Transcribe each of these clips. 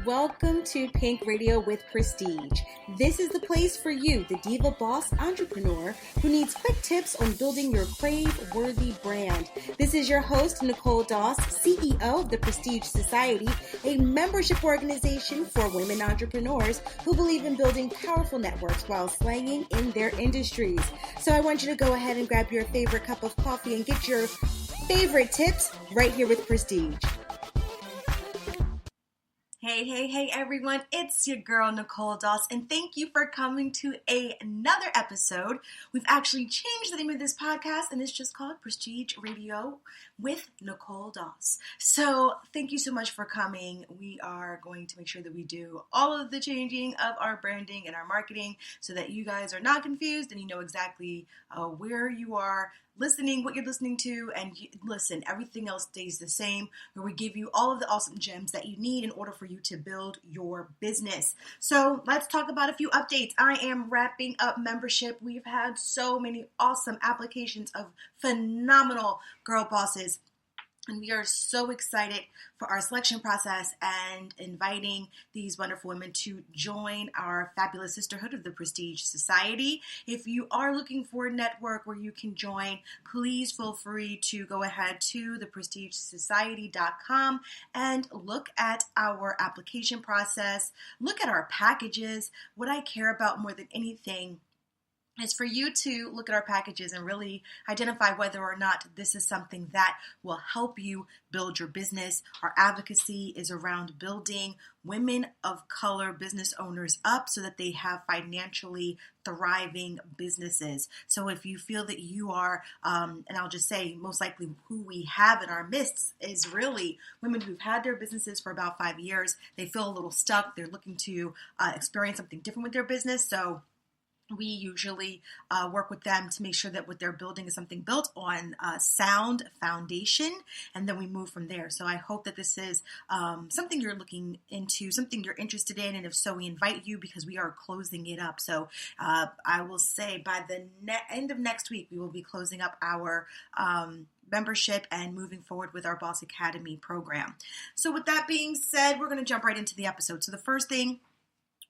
Welcome to Pink Radio with Prestige. This is the place for you, the diva boss entrepreneur who needs quick tips on building your crave-worthy brand. This is your host, Nicole Doss, CEO of the Prestige Society, a membership organization for women entrepreneurs who believe in building powerful networks while slanging in their industries. So I want you to go ahead and grab your favorite cup of coffee and get your favorite tips right here with Prestige. Hey, everyone. It's your girl, Nicole Doss, and thank you for coming to another episode. We've actually changed the name of this podcast, and it's just called Prestige Radio with Nicole Doss. So thank you so much for coming. We are going to make sure that we do all of the changing of our branding and our marketing so that you guys are not confused and you know exactly where you are listening, what you're listening to, and listen, everything else stays the same, where we give you all of the awesome gems that you need in order for you to build your business. So let's talk about a few updates. I am wrapping up membership. We've had so many awesome applications of phenomenal girl bosses. And we are so excited for our selection process and inviting these wonderful women to join our fabulous sisterhood of the Prestige Society. If you are looking for a network where you can join, please feel free to go ahead to theprestigesociety.com and look at our application process, look at our packages. What I care about more than anything is for you to look at our packages and really identify whether or not this is something that will help you build your business. Our advocacy is around building women of color business owners up so that they have financially thriving businesses. So if you feel that you are, and I'll just say most likely who we have in our midst is really women who've had their businesses for about 5 years. They feel a little stuck. They're looking to experience something different with their business. So we usually work with them to make sure that what they're building is something built on a sound foundation, and then we move from there. So I hope that this is something you're looking into, something you're interested in, and if so, we invite you because we are closing it up. So I will say by the end of next week, we will be closing up our membership and moving forward with our Boss Academy program. So with that being said, we're going to jump right into the episode. So the first thing,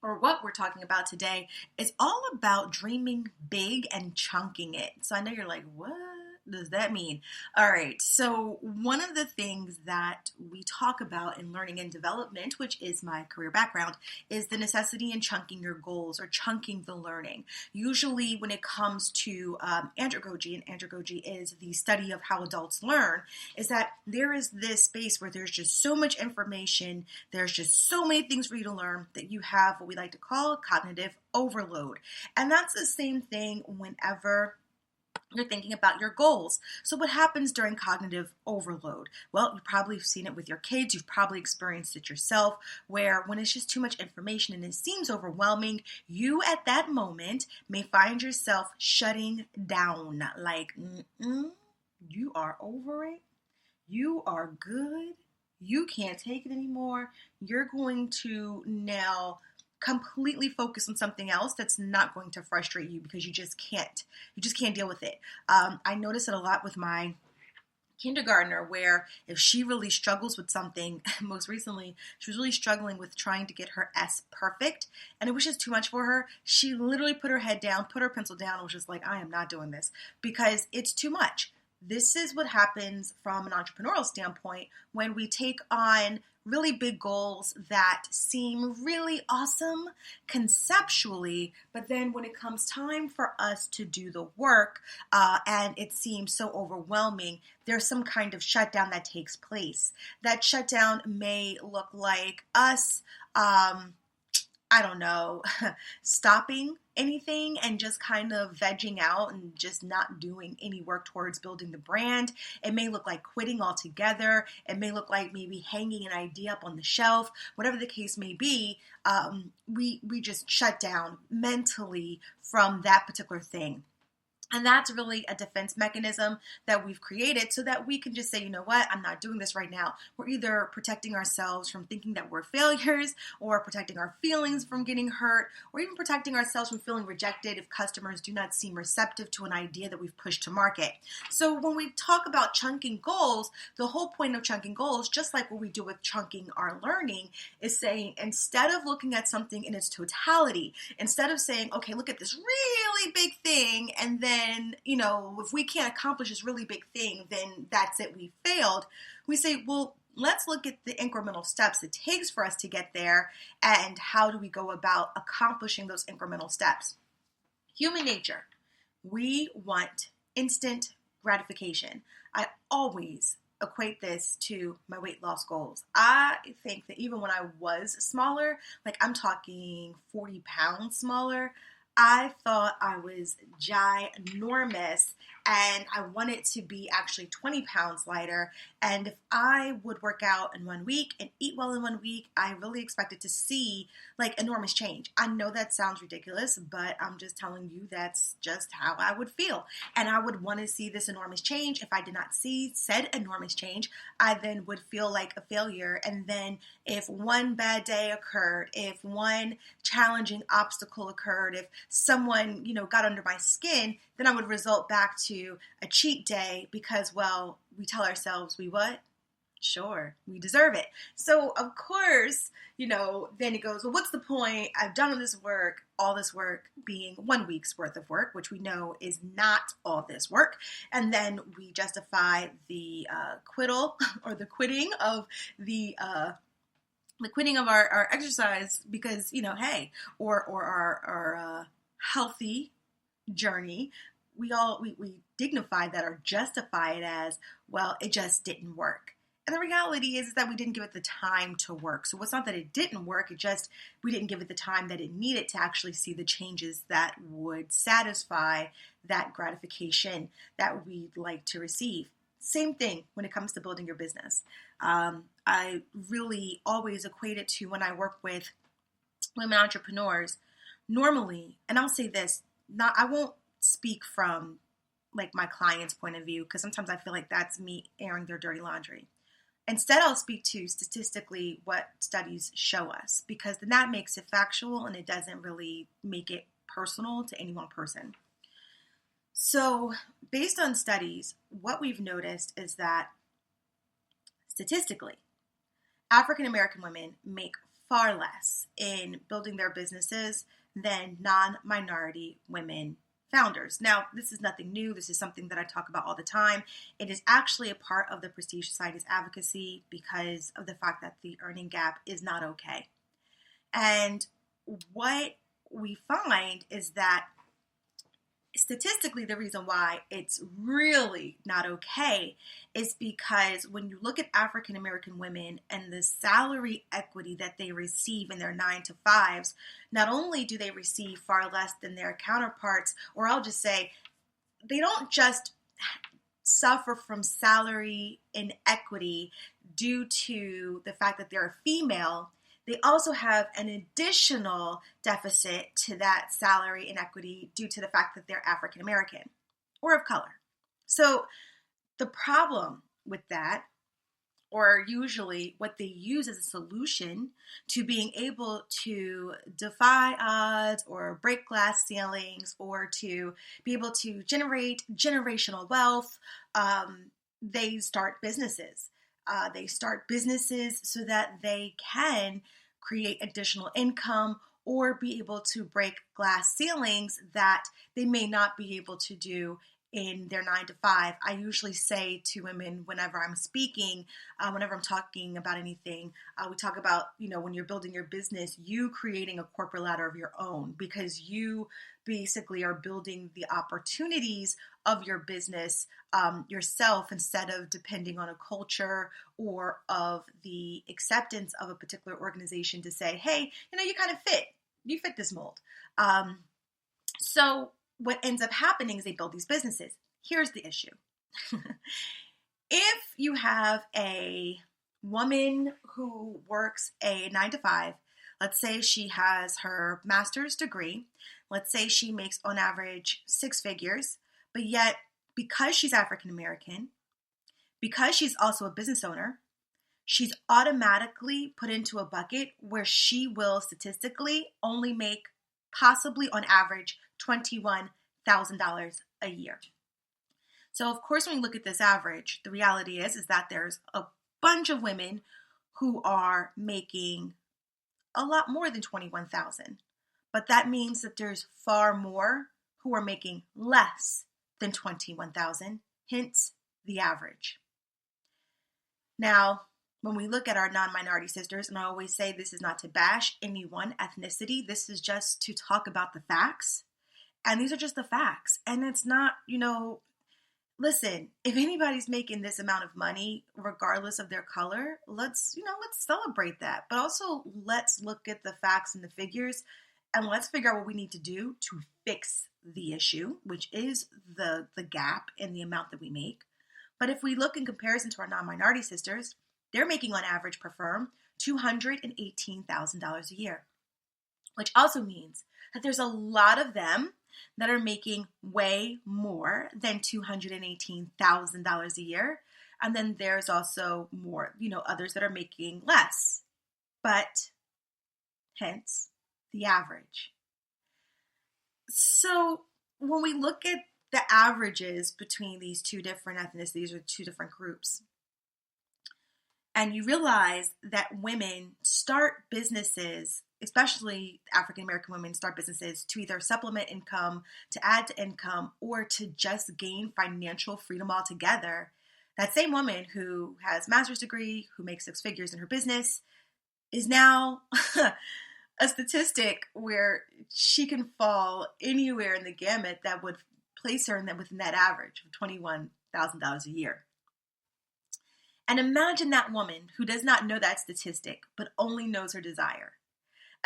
or what we're talking about today, is all about dreaming big and chunking it. So I know you're like, what does that mean? All right. So one of the things that we talk about in learning and development, which is my career background, is the necessity in chunking your goals or chunking the learning. Usually when it comes to andragogy, and andragogy is the study of how adults learn, is that there is this space where there's just so much information, there's just so many things for you to learn that you have what we like to call cognitive overload. And that's the same thing whenever you're thinking about your goals. So what happens during cognitive overload? Well, you probably have seen it with your kids. You've probably experienced it yourself, where when it's just too much information and it seems overwhelming, you at that moment may find yourself shutting down. Like, you are over it. You are good. You can't take it anymore. You're going to now completely focus on something else that's not going to frustrate you because you just can't deal with it. I notice it a lot with my kindergartner, where if she really struggles with something, most recently she was really struggling with trying to get her S perfect, and it was just too much for her. She literally put her head down, put her pencil down, and was just like, I am not doing this because it's too much. This is what happens from an entrepreneurial standpoint when we take on really big goals that seem really awesome conceptually, but then when it comes time for us to do the work and it seems so overwhelming, there's some kind of shutdown that takes place. That shutdown may look like us, stopping anything and just kind of vegging out and just not doing any work towards building the brand. It may look like quitting altogether. It may look like maybe hanging an idea up on the shelf. Whatever the case may be, we just shut down mentally from that particular thing. And that's really a defense mechanism that we've created so that we can just say, you know what, I'm not doing this right now. We're either protecting ourselves from thinking that we're failures, or protecting our feelings from getting hurt, or even protecting ourselves from feeling rejected if customers do not seem receptive to an idea that we've pushed to market. So when we talk about chunking goals, the whole point of chunking goals, just like what we do with chunking our learning, is saying instead of looking at something in its totality, instead of saying, okay, look at this really big thing, and then, if we can't accomplish this really big thing, then that's it, we failed. We say, well, let's look at the incremental steps it takes for us to get there, and how do we go about accomplishing those incremental steps. Human nature, we want instant gratification. I always equate this to my weight loss goals. I think that even when I was smaller, like I'm talking 40 pounds smaller, I thought I was ginormous, and I wanted to be actually 20 pounds lighter. And if I would work out in 1 week and eat well in 1 week, I really expected to see like enormous change. I know that sounds ridiculous, but I'm just telling you that's just how I would feel. And I would want to see this enormous change. If I did not see said enormous change, I then would feel like a failure. And then if one bad day occurred, if one challenging obstacle occurred, if someone, got under my skin, then I would result back to a cheat day because, well, we tell ourselves we what? Sure, we deserve it. So, of course, then it goes, well, what's the point? I've done all this work being 1 week's worth of work, which we know is not all this work. And then we justify the quittal or the quitting of the quitting of our exercise because, hey, or our healthy journey, we dignify that or justify it as, well, it just didn't work. And the reality is that we didn't give it the time to work. So it's not that it didn't work, it just we didn't give it the time that it needed to actually see the changes that would satisfy that gratification that we'd like to receive. Same thing when it comes to building your business. I really always equate it to when I work with women entrepreneurs. Normally, and I'll say this, I won't speak from like my client's point of view because sometimes I feel like that's me airing their dirty laundry. Instead, I'll speak to statistically what studies show us because then that makes it factual and it doesn't really make it personal to any one person. So based on studies, what we've noticed is that statistically, African American women make far less in building their businesses than non-minority women founders. Now, this is nothing new. This is something that I talk about all the time. It is actually a part of the Prestige Society's advocacy because of the fact that the earning gap is not okay. And what we find is that statistically, the reason why it's really not okay is because when you look at African American women and the salary equity that they receive in their 9-to-5s, not only do they receive far less than their counterparts, or I'll just say, they don't just suffer from salary inequity due to the fact that they're a female. They also have an additional deficit to that salary inequity due to the fact that they're African American or of color. So the problem with that, or usually what they use as a solution to being able to defy odds or break glass ceilings or to be able to generate generational wealth, they start businesses. They start businesses so that they can create additional income or be able to break glass ceilings that they may not be able to do in their 9-to-5. I usually say to women whenever I'm speaking, whenever I'm talking about anything, we talk about, when you're building your business, you creating a corporate ladder of your own because you basically are building the opportunities of your business yourself instead of depending on a culture or of the acceptance of a particular organization to say, hey, you kind of fit. You fit this mold. So what ends up happening is they build these businesses. Here's the issue. If you have a woman who works a 9-to-5, let's say she has her master's degree, let's say she makes on average 6 figures, But yet, because she's African American, because she's also a business owner, she's automatically put into a bucket where she will statistically only make possibly on average $21,000 a year. So of course, when we look at this average, the reality is that there's a bunch of women who are making a lot more than 21,000. But that means that there's far more who are making less than 21,000, hence the average. Now, when we look at our non-minority sisters, and I always say this is not to bash any one ethnicity, this is just to talk about the facts. And these are just the facts. And it's not, listen, if anybody's making this amount of money, regardless of their color, let's celebrate that. But also let's look at the facts and the figures, and let's figure out what we need to do to fix the issue, which is the gap in the amount that we make. But if we look in comparison to our non-minority sisters, they're making on average per firm $218,000 a year, which also means that there's a lot of them that are making way more than $218,000 a year. And then there's also more, others that are making less, but hence the average. So when we look at the averages between these two different ethnicities or two different groups, and you realize that women start businesses, especially African American women start businesses to either supplement income, to add to income, or to just gain financial freedom altogether. That same woman who has a master's degree, who makes six figures in her business, is now a statistic where she can fall anywhere in the gamut that would place her within that average of $21,000 a year. And imagine that woman who does not know that statistic, but only knows her desire.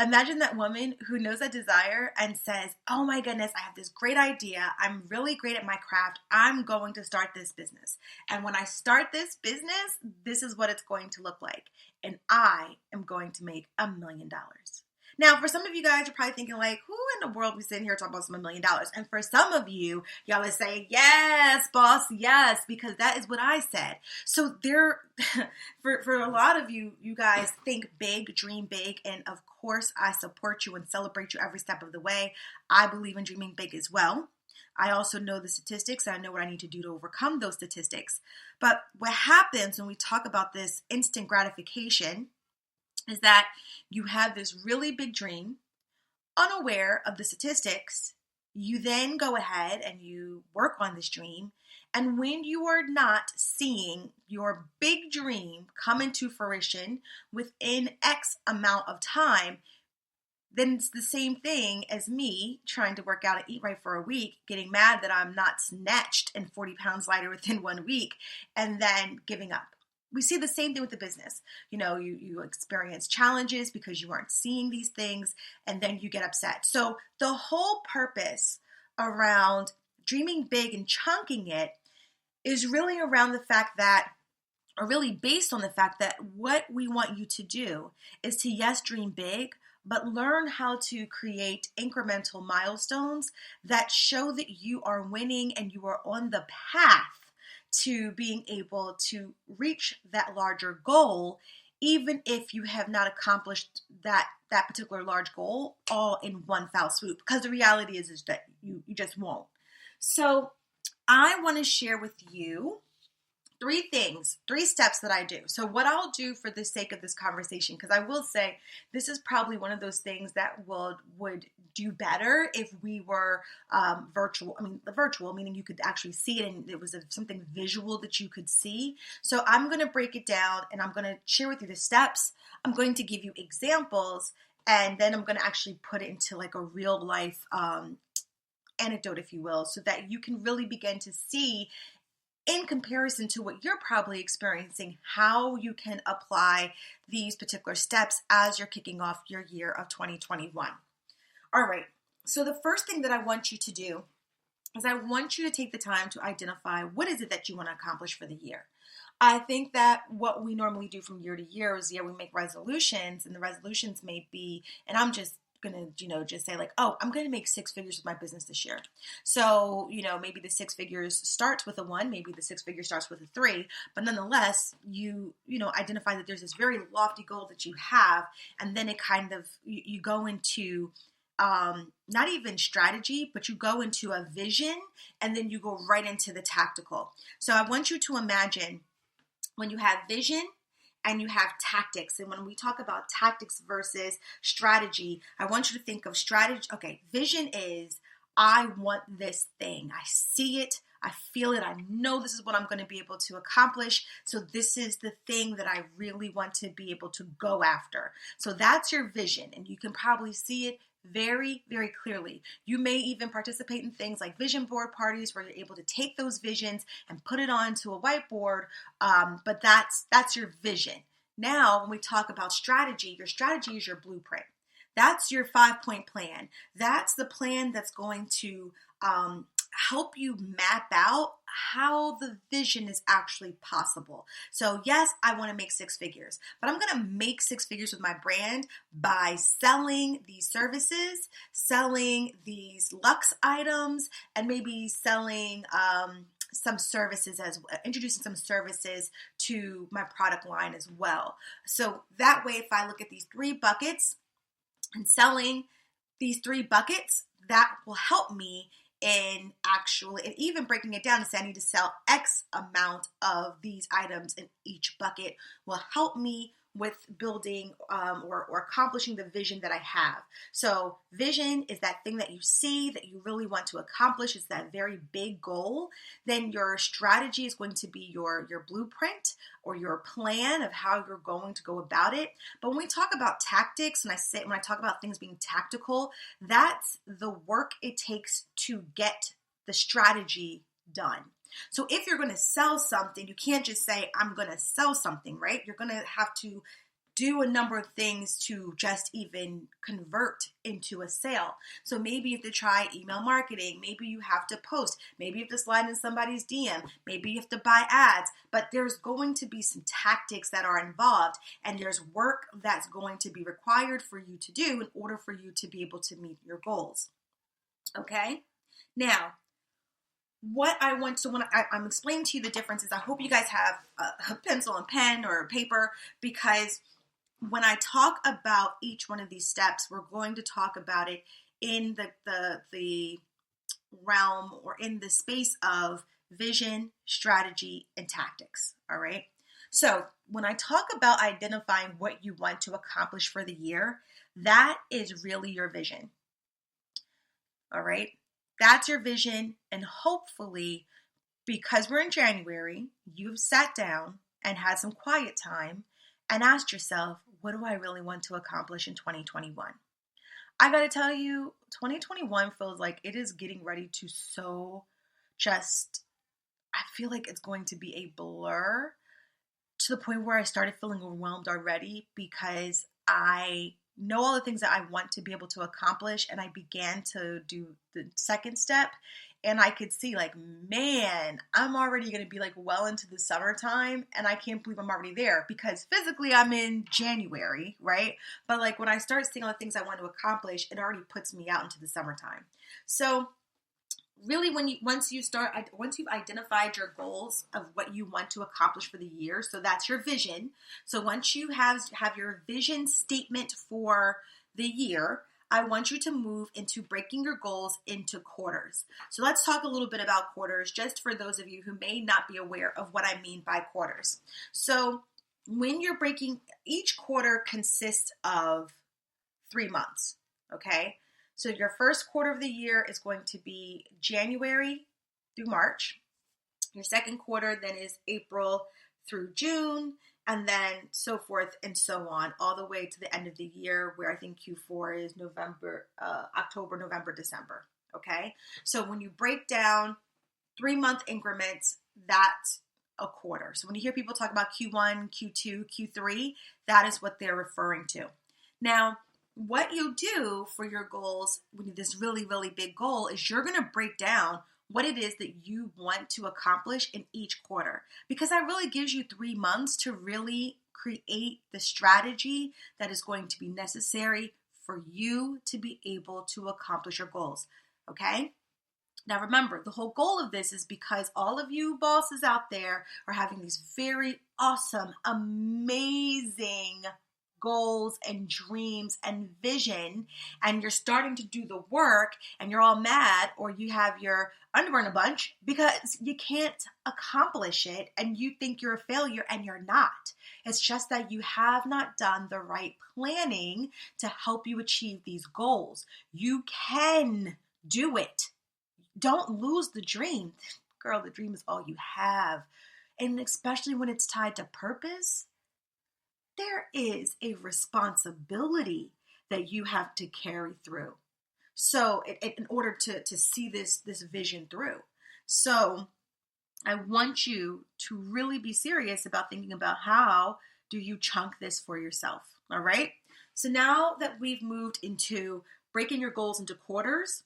Imagine that woman who knows that desire and says, oh my goodness, I have this great idea. I'm really great at my craft. I'm going to start this business. And when I start this business, this is what it's going to look like. And I am going to make $1 million. Now, for some of you guys, you're probably thinking like, who in the world we sitting here talking about some $1 million? And for some of you, y'all is saying, yes, boss, yes, because that is what I said. So for a lot of you, you guys think big, dream big. And of course, I support you and celebrate you every step of the way. I believe in dreaming big as well. I also know the statistics, and I know what I need to do to overcome those statistics. But what happens when we talk about this instant gratification is that you have this really big dream, unaware of the statistics. You then go ahead and you work on this dream. And when you are not seeing your big dream come into fruition within X amount of time, then it's the same thing as me trying to work out and eat right for a week, getting mad that I'm not snatched and 40 pounds lighter within 1 week, and then giving up. We see the same thing with the business. You experience challenges because you aren't seeing these things, and then you get upset. So the whole purpose around dreaming big and chunking it is really around the fact that, or really based on the fact that what we want you to do is to, yes, dream big, but learn how to create incremental milestones that show that you are winning and you are on the path to being able to reach that larger goal, even if you have not accomplished that particular large goal all in one foul swoop. Because the reality is that you just won't. So I want to share with you three steps that I do. So what I'll do for the sake of this conversation, because I will say this is probably one of those things that would do better if we were virtual. I mean, the virtual, meaning you could actually see it and it was something visual that you could see. So I'm going to break it down and I'm going to share with you the steps. I'm going to give you examples, and then I'm going to actually put it into like a real life anecdote, if you will, so that you can really begin to see, in comparison to what you're probably experiencing, how you can apply these particular steps as you're kicking off your year of 2021. All right. So the first thing that I want you to do is I want you to take the time to identify what is it that you want to accomplish for the year. I think that what we normally do from year to year is, we make resolutions, and the resolutions may be, and I'm just gonna, just say like, oh, I'm gonna make six figures with my business this year. So, maybe the six figures starts with a one, maybe the six figure starts with a three, but nonetheless, identify that there's this very lofty goal that you have, and then it kind of, you go into not even strategy, but you go into a vision, and then you go right into the tactical. So I want you to imagine when you have vision and you have tactics. And when we talk about tactics versus strategy, I want you to think of strategy. Okay, vision is, I want this thing. I see it. I feel it. I know this is what I'm going to be able to accomplish. So this is the thing that I really want to be able to go after. So that's your vision. And you can probably see it very, very clearly. You may even participate in things like vision board parties where you're able to take those visions and put it onto a whiteboard. But that's your vision. Now, when we talk about strategy, your strategy is your blueprint. That's your 5-point plan. That's the plan that's going to help you map out how the vision is actually possible. So yes, I want to make six figures, but I'm going to make six figures with my brand by selling these services, selling these luxe items, and maybe selling some services introducing some services to my product line as well. So that way, if I look at these three buckets and selling these three buckets, that will help me in actually, and even breaking it down to say I need to sell X amount of these items in each bucket will help me with building or accomplishing the vision that I have. So vision is that thing that you see that you really want to accomplish. It's that very big goal. Then your strategy is going to be your blueprint or your plan of how you're going to go about it. But when we talk about tactics, and when I talk about things being tactical, that's the work it takes to get the strategy done. So if you're going to sell something, you can't just say, I'm going to sell something, right? You're going to have to do a number of things to just even convert into a sale. So maybe you have to try email marketing. Maybe you have to post. Maybe you have to slide in somebody's DM. Maybe you have to buy ads. But there's going to be some tactics that are involved, and there's work that's going to be required for you to do in order for you to be able to meet your goals. Okay? Now, what I want to, when I'm explaining to you the differences, I hope you guys have a pencil and pen or paper, because when I talk about each one of these steps, we're going to talk about it in the realm or in the space of vision, strategy, and tactics. All right. So when I talk about identifying what you want to accomplish for the year, that is really your vision. All right. That's your vision, and hopefully, because we're in January, you've sat down and had some quiet time and asked yourself, what do I really want to accomplish in 2021? I got to tell you, 2021 feels like it is getting ready to I feel like it's going to be a blur, to the point where I started feeling overwhelmed already, because I know all the things that I want to be able to accomplish, and I began to do the second step, and I could see like, man, I'm already going to be like well into the summertime, and I can't believe I'm already there, because physically I'm in January, right? But like when I start seeing all the things I want to accomplish, it already puts me out into the summertime. So really, once you've identified your goals of what you want to accomplish for the year, so that's your vision. So once you have your vision statement for the year, I want you to move into breaking your goals into quarters. So let's talk a little bit about quarters, just for those of you who may not be aware of what I mean by quarters. So when you're breaking, each quarter consists of 3 months, okay? So your first quarter of the year is going to be January through March. Your second quarter then is April through June, and then so forth and so on, all the way to the end of the year, where I think Q4 is October, November, December. Okay? So when you break down 3-month increments, that's a quarter. So when you hear people talk about Q1, Q2, Q3, that is what they're referring to. Now, what you do for your goals, when you have this really, really big goal, is you're going to break down what it is that you want to accomplish in each quarter, because that really gives you 3 months to really create the strategy that is going to be necessary for you to be able to accomplish your goals. Okay? Now remember, the whole goal of this is because all of you bosses out there are having these very awesome, amazing goals and dreams and vision, and you're starting to do the work and you're all mad, or you have your underwear in a bunch because you can't accomplish it and you think you're a failure, and you're not. It's just that you have not done the right planning to help you achieve these goals. You can do it. Don't lose the dream. Girl, the dream is all you have. And especially when it's tied to purpose, there is a responsibility that you have to carry through. So in order to see this vision through. So I want you to really be serious about thinking about how do you chunk this for yourself. All right. So now that we've moved into breaking your goals into quarters,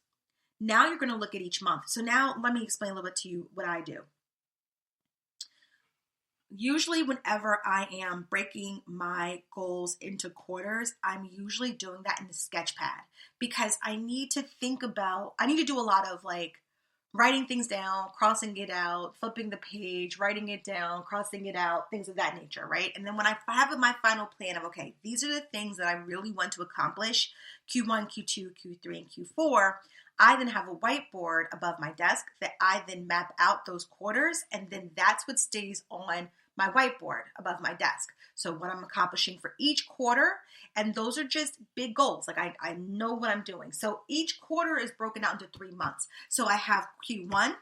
now you're going to look at each month. So now let me explain a little bit to you what I do. Usually whenever I am breaking my goals into quarters, I'm usually doing that in the Sketchpad, because I need to do a lot of like writing things down, crossing it out, flipping the page, writing it down, crossing it out, things of that nature, right? And then when I have my final plan of, okay, these are the things that I really want to accomplish, Q1, Q2, Q3, and Q4, I then have a whiteboard above my desk that I then map out those quarters, and then that's what stays on my whiteboard above my desk. So what I'm accomplishing for each quarter, and those are just big goals. Like I know what I'm doing. So each quarter is broken out into 3 months. So I have Q1,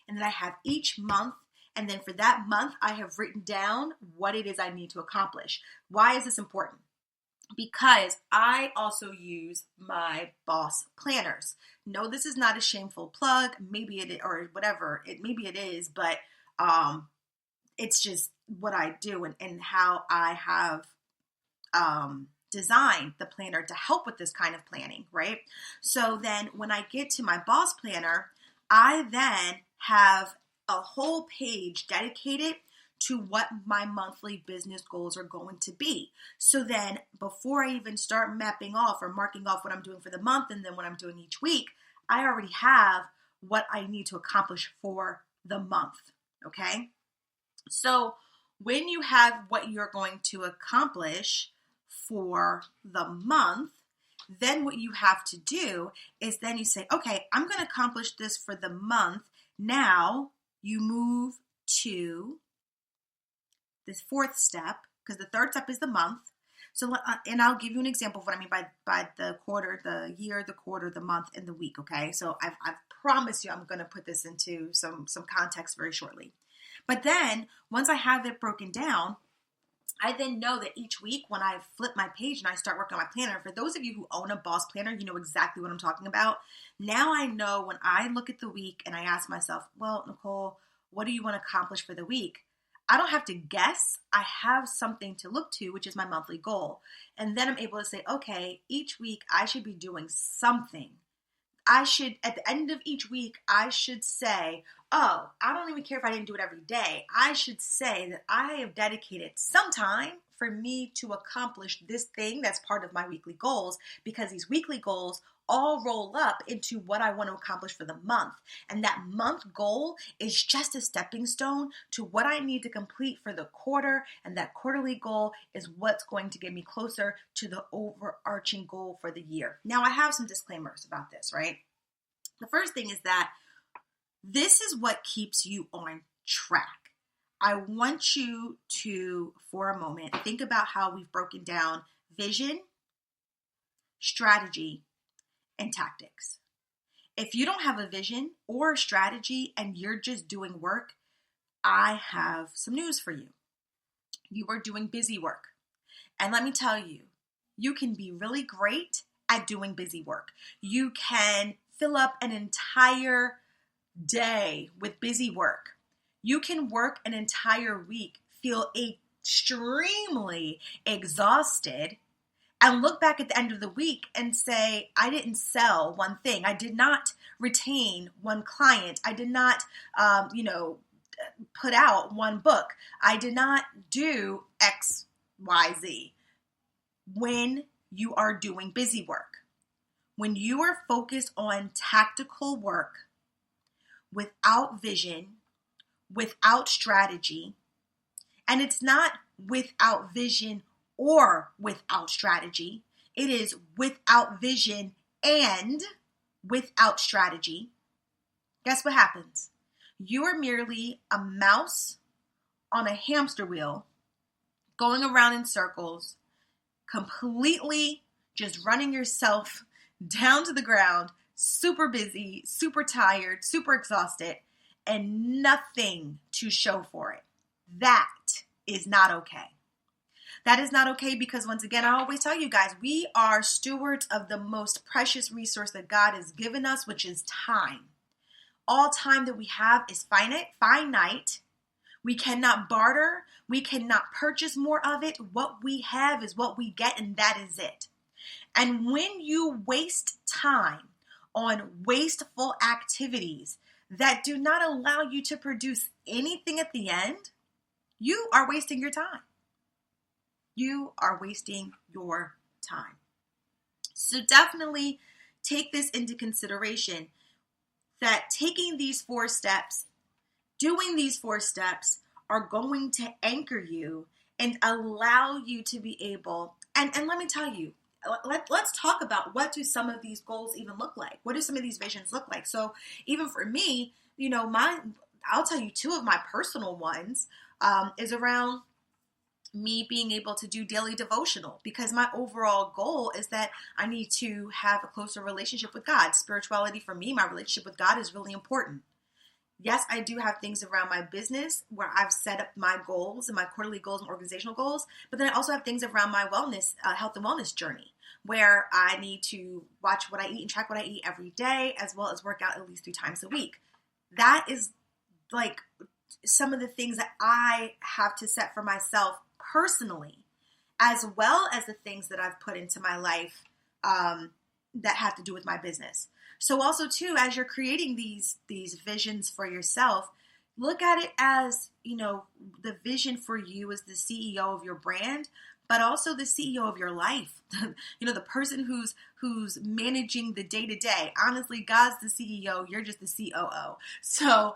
and then I have each month, and then for that month, I have written down what it is I need to accomplish. Why is this important? Because I also use my boss planners. No, this is not a shameful plug. Maybe it, or whatever. Maybe it is, but it's just what I do and how I have designed the planner to help with this kind of planning, right? So then when I get to my boss planner, I then have a whole page dedicated to what my monthly business goals are going to be. So then before I even start mapping off or marking off what I'm doing for the month and then what I'm doing each week, I already have what I need to accomplish for the month, okay? So when you have what you're going to accomplish for the month, then what you have to do is then you say, okay, I'm going to accomplish this for the month. Now you move to this fourth step, because the third step is the month. So, and I'll give you an example of what I mean by the quarter, the year, the quarter, the month, and the week, okay? So I've promised you I'm going to put this into some context very shortly. But then once I have it broken down, I then know that each week when I flip my page and I start working on my planner, for those of you who own a boss planner, you know exactly what I'm talking about. Now I know when I look at the week and I ask myself, well, Nicole, what do you want to accomplish for the week? I don't have to guess. I have something to look to, which is my monthly goal. And then I'm able to say, okay, each week I should be doing something. At the end of each week, I should say, oh, I don't even care if I didn't do it every day. I should say that I have dedicated some time for me to accomplish this thing that's part of my weekly goals, because these weekly goals all roll up into what I want to accomplish for the month. And that month goal is just a stepping stone to what I need to complete for the quarter. And that quarterly goal is what's going to get me closer to the overarching goal for the year. Now, I have some disclaimers about this, right? The first thing is that this is what keeps you on track. I want you to, for a moment, think about how we've broken down vision, strategy, and tactics. If you don't have a vision or a strategy and you're just doing work, I have some news for you. You are doing busy work. And let me tell you, you can be really great at doing busy work. You can fill up an entire day with busy work. You can work an entire week, feel extremely exhausted, and look back at the end of the week and say, I didn't sell one thing. I did not retain one client. I did not, put out one book. I did not do X, Y, Z. When you are doing busy work. When you are focused on tactical work without vision, without strategy, and it's not without vision or without strategy, it is without vision and without strategy, guess what happens? You are merely a mouse on a hamster wheel going around in circles, completely just running yourself down to the ground, super busy, super tired, super exhausted, and nothing to show for it. That is not okay. That is not okay because, once again, I always tell you guys, we are stewards of the most precious resource that God has given us, which is time. All time that we have is finite. We cannot barter. We cannot purchase more of it. What we have is what we get, and that is it. And when you waste time on wasteful activities that do not allow you to produce anything at the end, you are wasting your time. You are wasting your time. So definitely take this into consideration, that taking these 4 steps, doing these 4 steps are going to anchor you and allow you to be able, and let me tell you, let's talk about what do some of these goals even look like? What do some of these visions look like? So even for me, I'll tell you 2 of my personal ones is around me being able to do daily devotional, because my overall goal is that I need to have a closer relationship with God. Spirituality for me, my relationship with God is really important. Yes, I do have things around my business where I've set up my goals and my quarterly goals and organizational goals, but then I also have things around my wellness, health and wellness journey, where I need to watch what I eat and track what I eat every day, as well as work out at least 3 times a week. That is like some of the things that I have to set for myself personally, as well as the things that I've put into my life that have to do with my business. So also too, as you're creating these visions for yourself, look at it as, the vision for you as the CEO of your brand, but also the CEO of your life. The person who's managing the day-to-day. Honestly, God's the CEO, you're just the COO. So,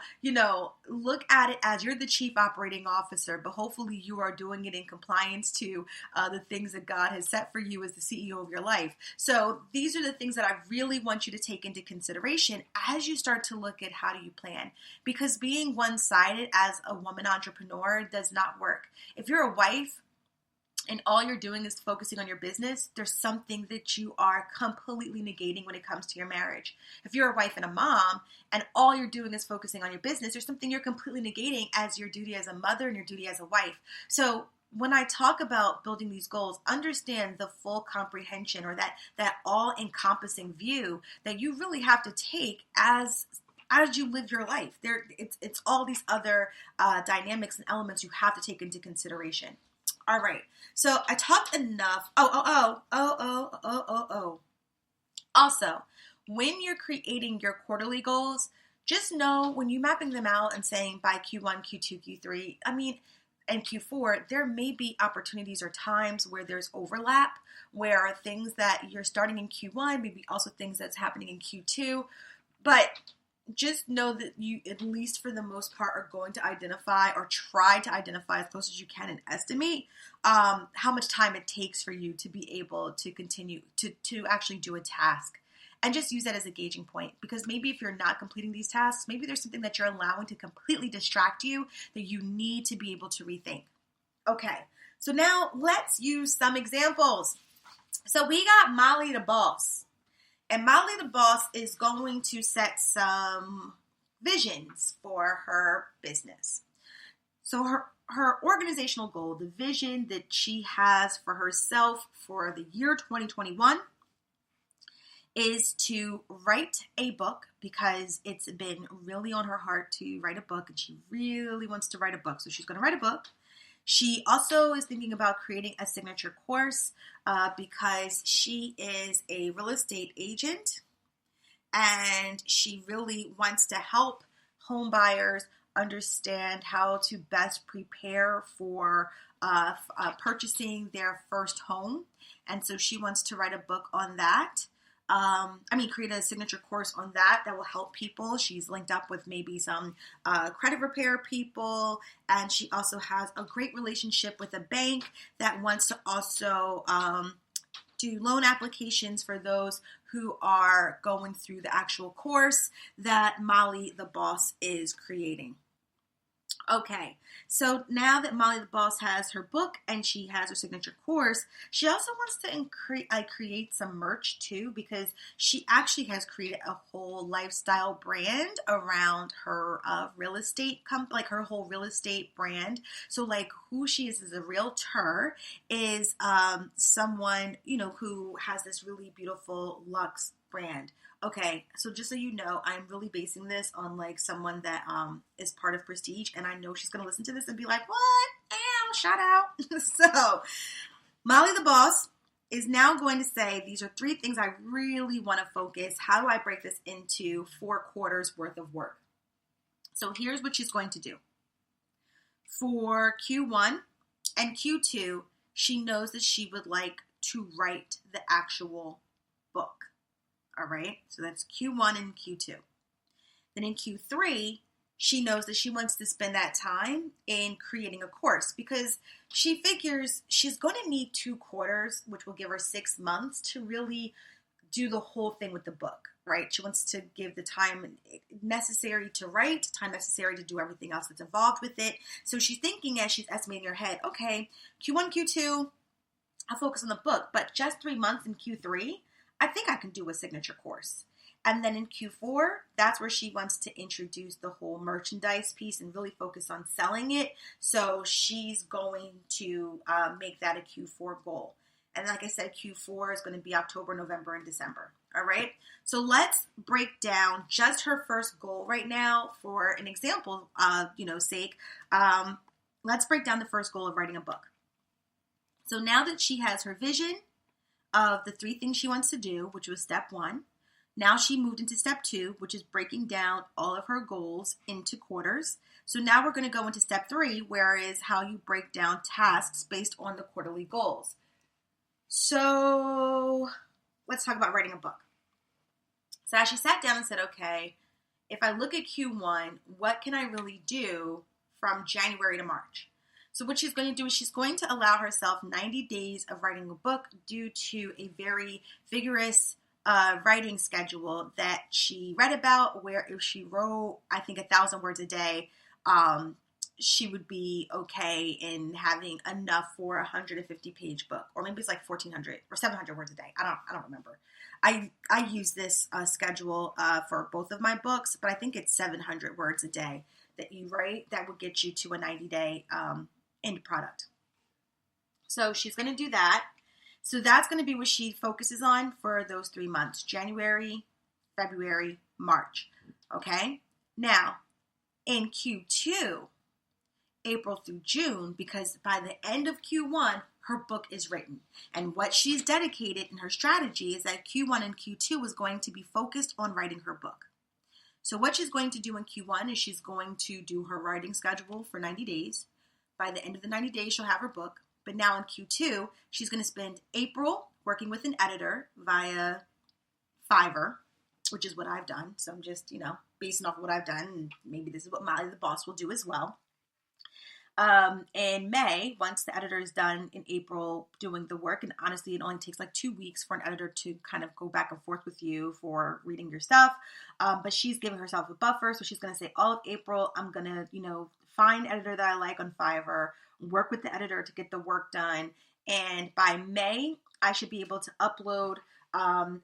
look at it as you're the chief operating officer, but hopefully you are doing it in compliance to the things that God has set for you as the CEO of your life. So these are the things that I really want you to take into consideration as you start to look at how do you plan. Because being one-sided as a woman entrepreneur does not work. If you're a wife, and all you're doing is focusing on your business, there's something that you are completely negating when it comes to your marriage. If you're a wife and a mom, and all you're doing is focusing on your business, there's something you're completely negating as your duty as a mother and your duty as a wife. So when I talk about building these goals, understand the full comprehension, or that all-encompassing view that you really have to take as you live your life. It's all these other dynamics and elements you have to take into consideration. All right, so I talked enough. Also, when you're creating your quarterly goals, just know when you're mapping them out and saying by Q1, Q2, Q3, and Q4, there may be opportunities or times where there's overlap, where things that you're starting in Q1, maybe also things that's happening in Q2, but just know that you, at least for the most part, are going to identify or try to identify as close as you can and estimate how much time it takes for you to be able to continue to actually do a task. And just use that as a gauging point, because maybe if you're not completing these tasks, maybe there's something that you're allowing to completely distract you that you need to be able to rethink. Okay, so now let's use some examples. So we got Molly the Boss. And Molly the Boss is going to set some visions for her business. So her organizational goal, the vision that she has for herself for the year 2021, is to write a book, because it's been really on her heart to write a book, and she really wants to write a book. So she's going to write a book. She also is thinking about creating a signature course because she is a real estate agent, and she really wants to help home buyers understand how to best prepare for purchasing their first home. And so she wants to write a book on that. Create a signature course on that will help people. She's linked up with maybe some credit repair people, and she also has a great relationship with a bank that wants to also do loan applications for those who are going through the actual course that Molly the Boss is creating. Okay, so now that Molly the Boss has her book and she has her signature course, she also wants to create some merch too, because she actually has created a whole lifestyle brand around her real estate like her whole real estate brand. So like who she is as a realtor is someone, who has this really beautiful luxe brand. Okay, so just so you know, I'm really basing this on like someone that is part of Prestige, and I know she's going to listen to this and be like, what? Ow, shout out. So, Molly the Boss is now going to say, these are 3 things I really want to focus. How do I break this into 4 quarters worth of work? So here's what she's going to do. For Q1 and Q2, she knows that she would like to write the actual book. All right, so that's Q1 and Q2. Then in Q3, she knows that she wants to spend that time in creating a course because she figures she's going to need 2 quarters, which will give her 6 months to really do the whole thing with the book, right? She wants to give the time necessary to write, time necessary to do everything else that's involved with it. So she's thinking as she's estimating in her head, okay, Q1, Q2, I'll focus on the book, but just 3 months in Q3, I think I can do a signature course. And then in Q4, that's where she wants to introduce the whole merchandise piece and really focus on selling it. So she's going to make that a Q4 goal. And like I said, Q4 is going to be October, November, and December. All right. So let's break down just her first goal right now for an example, sake. Let's break down the first goal of writing a book. So now that she has her vision of the 3 things she wants to do, which was step 1. Now she moved into step 2, which is breaking down all of her goals into quarters. So now we're going to go into step 3, where is how you break down tasks based on the quarterly goals. So let's talk about writing a book. So as she sat down and said, okay, if I look at Q1, what can I really do from January to March? So what she's going to do is she's going to allow herself 90 days of writing a book due to a very vigorous writing schedule that she read about, where if she wrote, I think, 1,000 words a day, she would be okay in having enough for a 150-page book, or maybe it's like 1,400 or 700 words a day. I don't remember. I use this schedule for both of my books, but I think it's 700 words a day that you write that would get you to a 90-day end product. So she's going to do that. So that's going to be what she focuses on for those 3 months, January, February, March. Okay. Now in Q2, April through June, because by the end of Q1, her book is written. And what she's dedicated in her strategy is that Q1 and Q2 is going to be focused on writing her book. So what she's going to do in Q1 is she's going to do her writing schedule for 90 days. By the end of the 90 days, she'll have her book. But now in Q2, she's going to spend April working with an editor via Fiverr, which is what I've done. So I'm just, basing off of what I've done. And maybe this is what Molly the Boss will do as well. In May, once the editor is done in April doing the work, and honestly, it only takes like 2 weeks for an editor to kind of go back and forth with you for reading your stuff. But she's giving herself a buffer. So she's going to say all of April, I'm going to, find an editor that I like on Fiverr, work with the editor to get the work done. And by May, I should be able to upload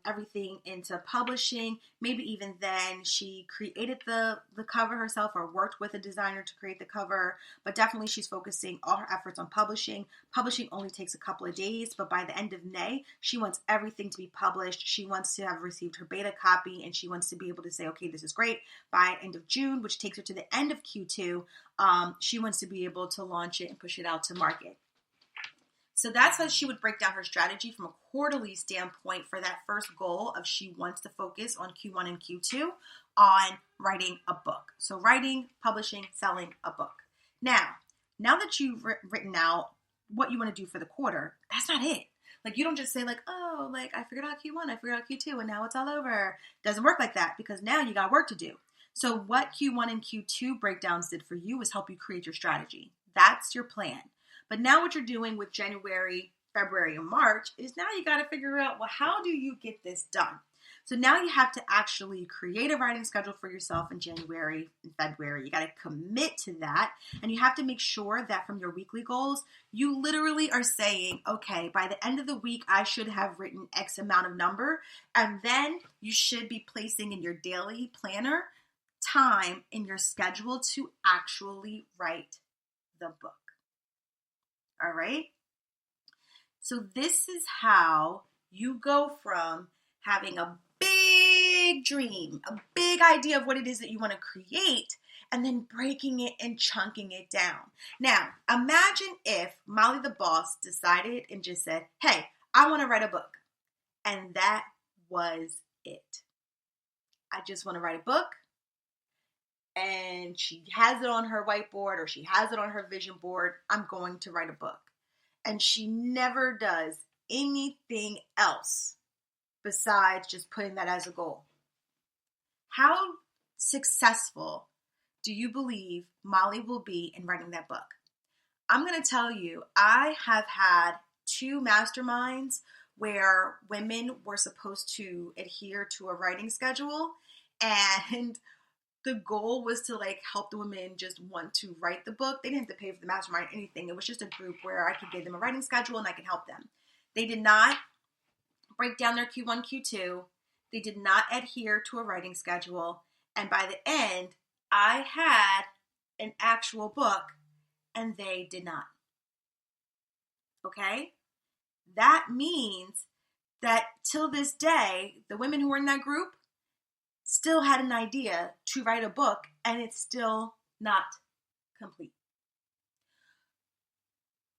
everything into publishing. Maybe even then she created the cover herself or worked with a designer to create the cover, but definitely she's focusing all her efforts on publishing. Publishing only takes a couple of days, but by the end of May, she wants everything to be published. She wants to have received her beta copy, and she wants to be able to say, okay, this is great. By end of June, which takes her to the end of Q2, she wants to be able to launch it and push it out to market. So that's how she would break down her strategy from a quarterly standpoint for that first goal of she wants to focus on Q1 and Q2 on writing a book. So writing, publishing, selling a book. Now that you've written out what you want to do for the quarter, that's not it. Like, you don't just say like, oh, like I figured out Q1, I figured out Q2, and now it's all over. Doesn't work like that, because now you got work to do. So what Q1 and Q2 breakdowns did for you is help you create your strategy. That's your plan. But now what you're doing with January, February, and March is now you got to figure out, well, how do you get this done? So now you have to actually create a writing schedule for yourself in January and February. You got to commit to that. And you have to make sure that from your weekly goals, you literally are saying, okay, by the end of the week, I should have written X amount of number. And then you should be placing in your daily planner time in your schedule to actually write the book. All right. So this is how you go from having a big dream, a big idea of what it is that you want to create, and then breaking it and chunking it down. Now, imagine if Molly the boss decided and just said, hey, I want to write a book. And that was it. I just want to write a book. And she has it on her whiteboard or she has it on her vision board. I'm going to write a book. And she never does anything else besides just putting that as a goal. How successful do you believe Molly will be in writing that book? I'm going to tell you, I have had 2 masterminds where women were supposed to adhere to a writing schedule, and the goal was to like help the women just want to write the book. They didn't have to pay for the mastermind or anything. It was just a group where I could give them a writing schedule and I could help them. They did not break down their Q1, Q2. They did not adhere to a writing schedule. And by the end, I had an actual book and they did not. Okay? That means that till this day, the women who were in that group still had an idea to write a book, and it's still not complete.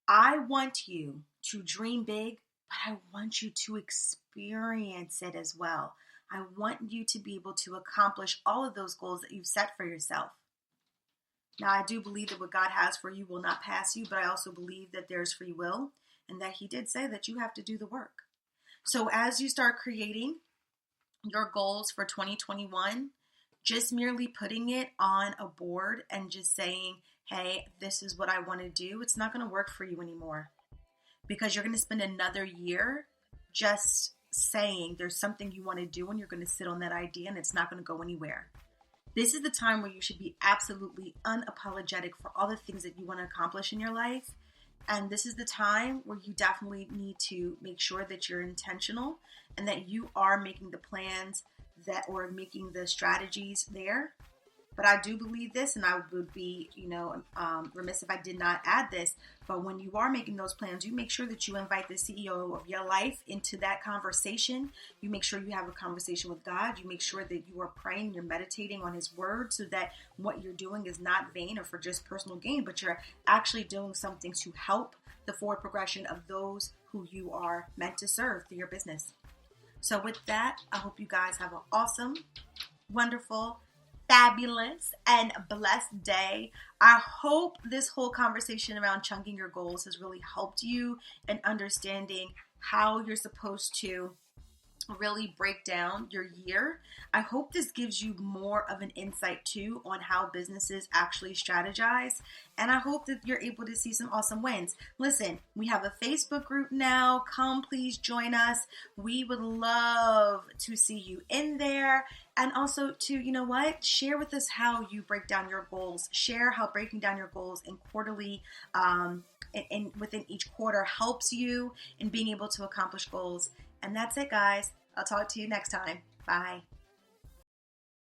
I want you to dream big, but I want you to experience it as well. I want you to be able to accomplish all of those goals that you've set for yourself. Now, I do believe that what God has for you will not pass you, but I also believe that there's free will, and that He did say that you have to do the work. So as you start creating your goals for 2021, just merely putting it on a board and just saying, hey, this is what I want to do, it's not going to work for you anymore, because you're going to spend another year just saying there's something you want to do, and you're going to sit on that idea and it's not going to go anywhere. This is the time where you should be absolutely unapologetic for all the things that you want to accomplish in your life. And this is the time where you definitely need to make sure that you're intentional and that you are making the plans or making the strategies there. But I do believe this, and I would be, remiss if I did not add this. But when you are making those plans, you make sure that you invite the CEO of your life into that conversation. You make sure you have a conversation with God. You make sure that you are praying, you're meditating on His word, so that what you're doing is not vain or for just personal gain, but you're actually doing something to help the forward progression of those who you are meant to serve through your business. So with that, I hope you guys have an awesome, wonderful, fabulous and blessed day. I hope this whole conversation around chunking your goals has really helped you in understanding how you're supposed to really break down your year. I hope this gives you more of an insight too on how businesses actually strategize, and I hope that you're able to see some awesome wins. Listen, we have a Facebook group now. Come please join us. We would love to see you in there. And also to, share with us how you break down your goals. Share how breaking down your goals in quarterly and within each quarter helps you in being able to accomplish goals. And that's it, guys. I'll talk to you next time. Bye.